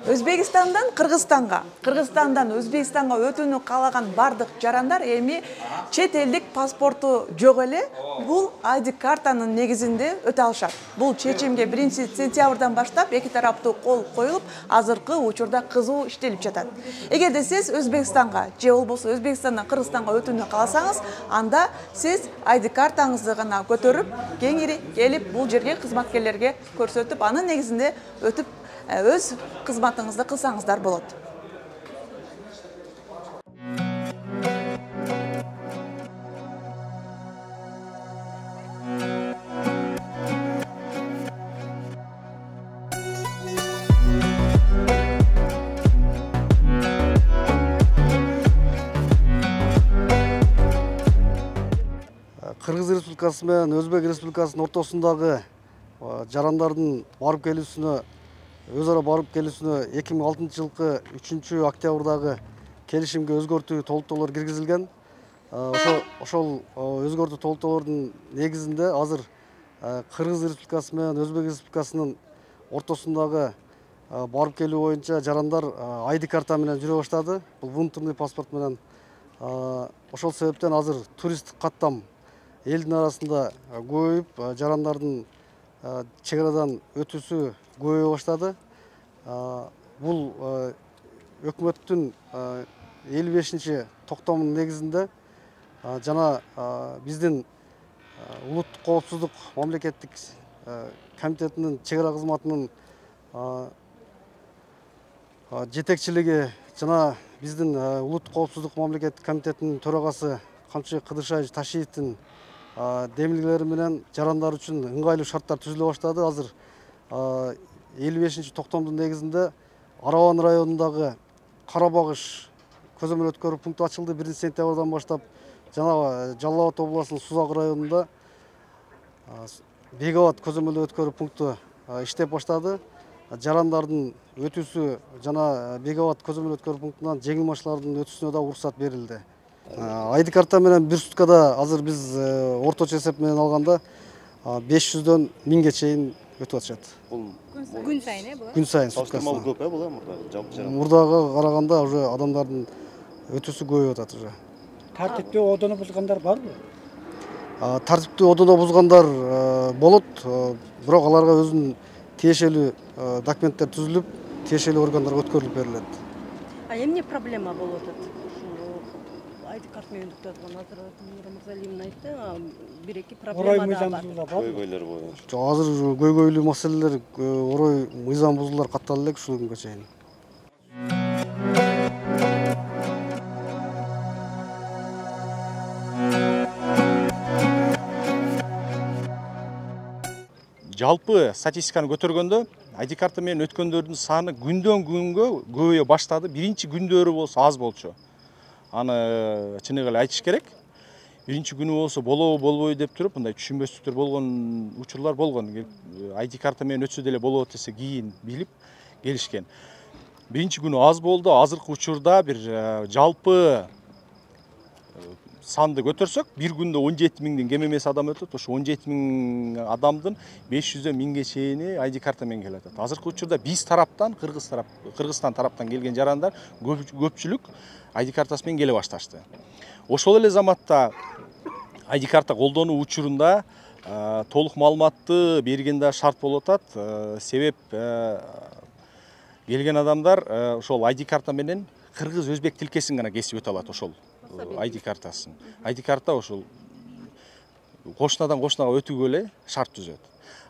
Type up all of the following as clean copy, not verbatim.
Өзбекстандан Кыргызстанга, Кыргызстандан Өзбекстанга өтүүнү каалаган бардык жарандар эми чет элдик паспорту жок эле бул ID картанын негизинде өтө алышат. Бул чечимге 1-сентябрдан баштап эки тараптуу кол коюлуп, азыркы учурда кызуу иштелип жатат. Эгерде сиз Өзбекстанга же болбосо Өзбекстандан Кыргызстанга өтүүнү кааласаңыз, анда сиз ID картаңызды гана көтөрүп, кеңири келип бул жерге кызматкерлерге көрсөтүп, анын негизинде өтүп өз кызматыңызды кылсаңыздар болот. Кыргыз Республикасы менен Өзбек Республикасынын ортосундагы жарандардын барып келүүсүнө өзара барып келүүсүнө 2006 жылкы 3-октябрдагы келишимге өзгөртүү толуктоолор киргизилген. Ошол өзгөртүү толуктоолордун негизинде азыр Кыргыз Республикасы менен Өзбек Республикасынын ортосундагы барып келүү боюнча жарандар ID карта менен жүрө баштады. Бул внутренний паспорт менен. Ошол себептен азыр туристтик каттам элдин арасында көбөйүп, жарандардын чек арадан өтүүсү көбөйө баштады. Бул өкмөттүн 55-чи токтомунун негизинде жана биздин улуттук коопсуздук мамлекеттик комитетинин чек ара кызматынын жетекчилиги жана биздин улуттук коопсуздук мамлекеттик комитетинин төрагасы Камчыбек Кыдыршаевич Ташиевдин демилгелери менен жарандар үчүн ыңгайлуу шарттар түзүлө баштады. Азыр 55-чи токтомдун негизинде Араван районундагы Карабагыш көзөмөл өткөрүү пункту ачылды 1-сентябрдан баштап. Жана Жалал Абад областынын Сузак районунда Бегабад көзөмөл өткөрүү пункту иштеп баштады. Жарандардын өтүүсү жана Бегабад көзөмөл өткөрүү пунктунан жеңил машиналардын өтүүсүнө да уруксат берилди. ID карта менен бир суткада азыр биз орточо эсеп менен алганда 500дөн 1000ге чейин өтүп атышат. Күн сайын бул? Күн сайын суткасына. Көп бул мурдагы Мурдага караганда уже адамдардын өтүүсү көбөйүп атат уже. Тартипти одону бузгандар барбы? Тартипти одону бузгандар болот, бирок аларга өзүнүн тиешелүү документтер түзүлүп, тиешелүү органдарга өткөрүлүп берилет. Эмне проблема болуп атат? ID карт менен өткөрүлгөн азыр Мырзалиевна айтты, бир-эки проблема да бар. көйгөйлөр боюнча. Азыр көйгөйлүү маселелер, орой мыйзам бузуулар каттала элек ушул күнгө чейин. Жалпы статистиканы көтөргөндө ID карта менен өткөндөрдүн саны күндөн күнгө көбөйө баштады. Биринчи күндөрү болсо аз болчу. Аны чыныгы эле айтыш керек. Биринчи күнү болсо болобу болбойбу деп туруп, мындай түшүнбөстүктөр болгон учурлар болгон. ID карта менен өтсө деле болот десе кийин билип келишкен. Биринчи күнү аз болду. Азыркы учурда бир жалпы санды көтөрсөк, бир күндө 17 миңден кем эмес адам өтөт. Ошо 17 миң адамдын 500дөн 1000ге чейини ID карта менен келип атат. Азыркы учурда биз тараптан, Кыргызстан тараптан келген жарандар көпчүлүк ID картасы менен келе башташты. Ошол эле заматта ID карта колдонуу учурунда толук маалыматты берген да шарт болуп атат. Себеп келген адамдар ошол ID карта менен кыргыз өзбек тилкесин гана кесип өтө алат ошол ID картасын. ID карта ошол кошунадан кошунага өтүүгө эле шарт түзөт.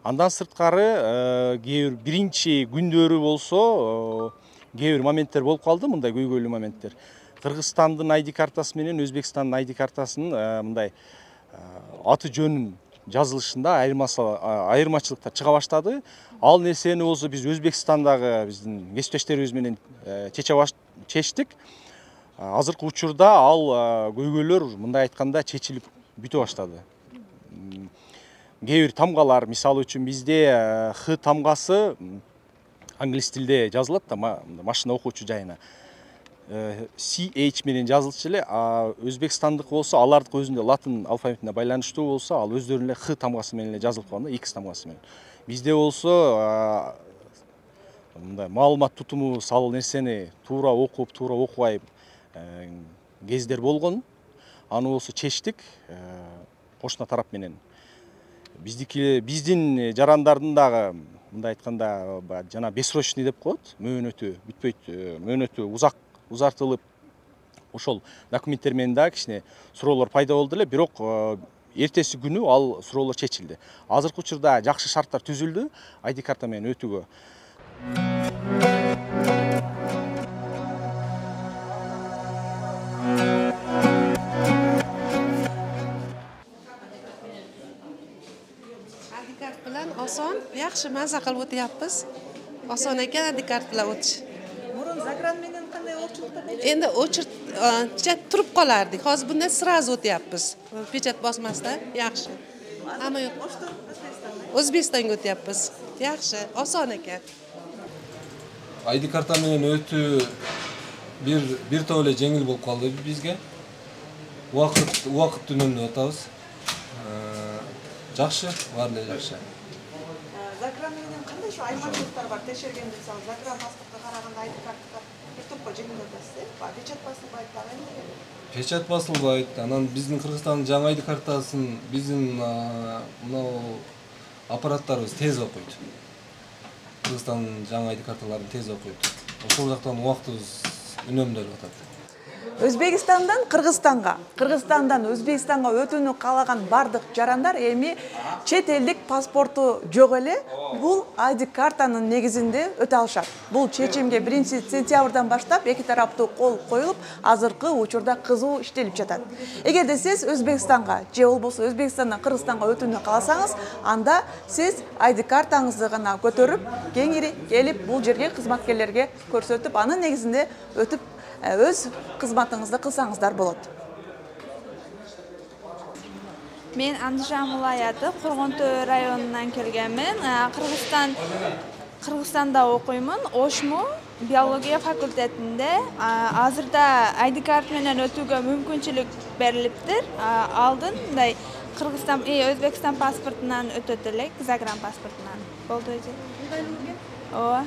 Андан сырткары кээ бир биринчи күндөрү болсо кээ бир моменттер болуп калды, мындай көйгөйлүү моменттер. Кыргызстандын ID картасы менен Өзбекстандын ID картасынын мындай аты жөнүн жазылышында айырмачылыктар чыга баштады. Ал нерсени болсо биз Өзбекстандагы биздин кесиптештерибиз менен чечтик. Азыркы учурда ал көйгөйлөр мындай айтканда чечилип бүтө баштады. Кээ бир тамгалар, мисалы үчүн бизде Х тамгасы англис тилде жазылат да, машина окуучу жайына. CH менен жазылчу эле, өзбекстандык болсо алардык өзүндө латын алфавитине байланыштуу болсо, ал өздөрүнүн эле Х тамгасы менен эле жазылып калган, X тамгасы менен. Бизде болсо мындай маалымат тутуму сал нерсени туура окуп, туура окубай кездер болгон. Аны болсо чечтик кошуна тарап менен. Биздин жарандардын дагы мындай айтканда жана бессрочный деп коет, мөөнөтү бүтпөйт, мөөнөтү узартылып ошол документтер менен да кичине суроолор пайда болду эле, бирок эртеси күнү ал суроолор чечилди. Азыркы учурда жакшы шарттар түзүлдү ID карта менен өтүүгө. ID kart bilan oson, yaxshi maza qilib o'tyapmiz. Oson ekan ID kart bilan o'tish. Burun zakran menен qanday o'chirdi? Endi o'chirib turib qolardik. Hozir bundan sразу o'tyapmiz. Pechat bosmasdan yaxshi. Hamma yo'q. O'zbekistonga o'tyapmiz. Yaxshi, oson ekan. ID karta менен өтүү bir to'la жеңил болуп калды бизге. Убакыт үнөмдү атабыз. Жакшы, баары жакшы. Закran менен кандай şu айырмачылыктар бар? Текшергенде мисалы закran паспортко караганда ID картка бир топко жеңил атасыз, печат басылбайт дагы. Печат басылбайт. Анан биздин Кыргызстандын жаңы ID картасын биздин мынау аппараттарыбыз тез окуйт. Кыргызстандын жаңы ID карталарын тез окуйт. Ошол жактан убактыбыз үнөмдөлүп атат. Өзбекстандан Кыргызстанга, Кыргызстандан Өзбекстанга өтүүнү каалаган бардык жарандар эми чет элдик паспорту жок эле бул ID картанын негизинде өтө алышат. Бул чечимге 1-сентябрдан баштап эки тараптуу кол коюлуп, азыркы учурда кызуу иштелип жатат. Эгерде сиз Өзбекстанга же болбосо Өзбекстандан Кыргызстанга өтүүнү кааласаңыз, анда сиз ID картаңызды гана көтөрүп, кеңири келип бул жерге кызматкерлерге көрсөтүп, анын негизинде өтүп өз кызматыңызды кылсаңыздар болот. Мен Андижан вилаяты Кургонтөө районунан келгенмин. Кыргызстанда окуймун. Ошму биология факультетинде. Азырда ID карт менен өтүүгө мүмкүнчүлүк берилиптир. Алдын мындай Кыргызстан, Өзбекстан паспортунан өтөт элек, загран паспортунан. Болду эже. Ооба.